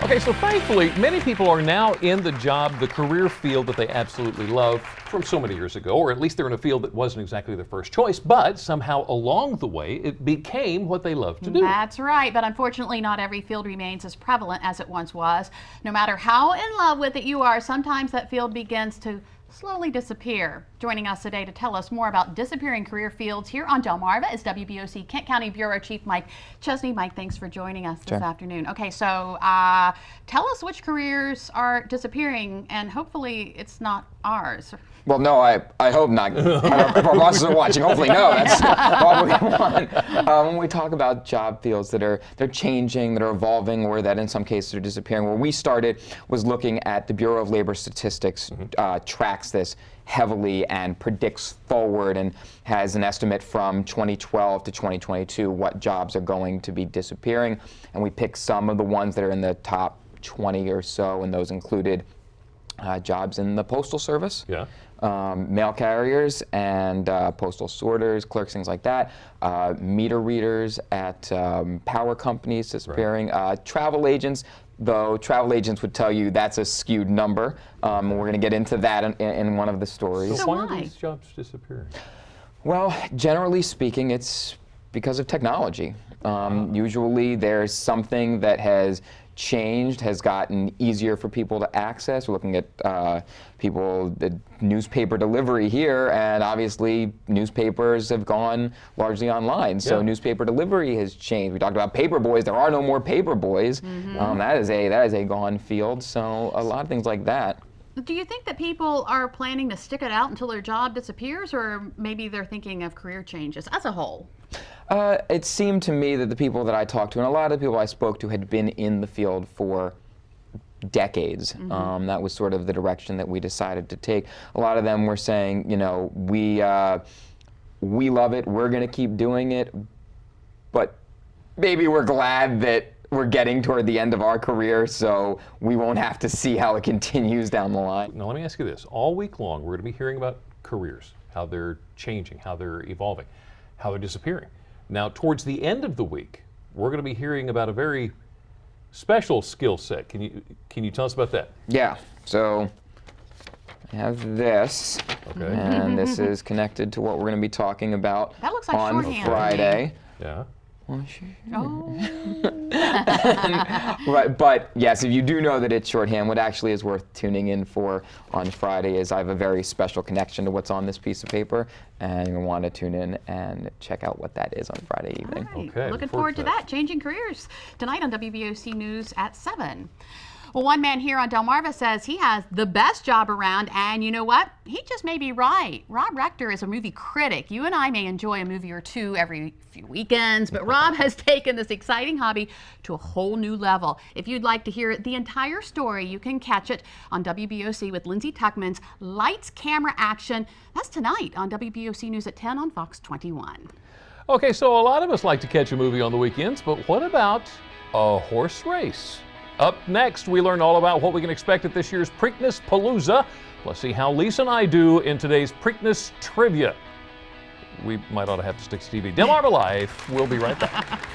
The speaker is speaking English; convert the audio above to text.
Okay, so thankfully, many people are now in the job, the career field that they absolutely love from so many years ago, or at least they're in a field that wasn't exactly their first choice, but somehow along the way, it became what they love to do. That's right, but unfortunately, not every field remains as prevalent as it once was. No matter how in love with it you are, sometimes that field begins to slowly disappear. Joining us today to tell us more about disappearing career fields here on Delmarva is WBOC Kent County Bureau Chief Mike Chesney. Mike, thanks for joining us this afternoon. Okay, so tell us which careers are disappearing, and hopefully it's not ours. Well, no, I hope not. If our bosses are watching, hopefully no. That's what we want. When we talk about job fields that are changing, that are evolving, or that in some cases are disappearing, where we started was looking at the Bureau of Labor Statistics tracks this heavily and predicts forward and has an estimate from 2012 to 2022 what jobs are going to be disappearing. And we picked some of the ones that are in the top 20 or so, and those included jobs in the Postal Service. Yeah. Mail carriers and postal sorters, clerks, things like that. Meter readers at power companies disappearing. Right. Travel agents, though travel agents would tell you that's a skewed number. We're going to get into that in one of the stories. So why are these jobs disappearing? Well, generally speaking, it's because of technology. Usually there's something that has changed, has gotten easier for people to access. We're looking at the newspaper delivery here, and obviously newspapers have gone largely online. So newspaper delivery has changed. We talked about paper boys. There are no more paper boys. That is a gone field. So a lot of things like that. Do you think that people are planning to stick it out until their job disappears, or maybe they're thinking of career changes as a whole? It seemed to me that the people that I talked to, and a lot of the people I spoke to, had been in the field for decades. That was sort of the direction that we decided to take. A lot of them were saying, you know, we love it, we're going to keep doing it, but maybe we're glad that we're getting toward the end of our career, so we won't have to see how it continues down the line. Now let me ask you this. All week long, we're going to be hearing about careers, how they're changing, how they're evolving, how they're disappearing. Now, towards the end of the week, we're going to be hearing about a very special skill set. Can you tell us about that? Yeah. So I have this, and this is connected to what we're going to be talking about that looks like on shorthand Friday. Yeah. Oh. But yes, if you do know that it's shorthand, what actually is worth tuning in for on Friday is I have a very special connection to what's on this piece of paper, and you'll want to tune in and check out what that is on Friday evening. All right. Okay, Looking forward to that. Changing careers tonight on WBOC News at 7. Well, one man here on Delmarva says he has the best job around, and you know what? He just may be right. Rob Rector is a movie critic. You and I may enjoy a movie or two every few weekends, but Rob has taken this exciting hobby to a whole new level. If you'd like to hear the entire story, you can catch it on WBOC with Lindsay Tuckman's Lights, Camera, Action. That's tonight on WBOC News at 10 on Fox 21. Okay, so a lot of us like to catch a movie on the weekends, but what about a horse race? Up next, we learn all about what we can expect at this year's Preakness Palooza. Let's see how Lisa and I do in today's Preakness Trivia. We might ought to have to stick to TV. DelmarvaLife, we'll be right back.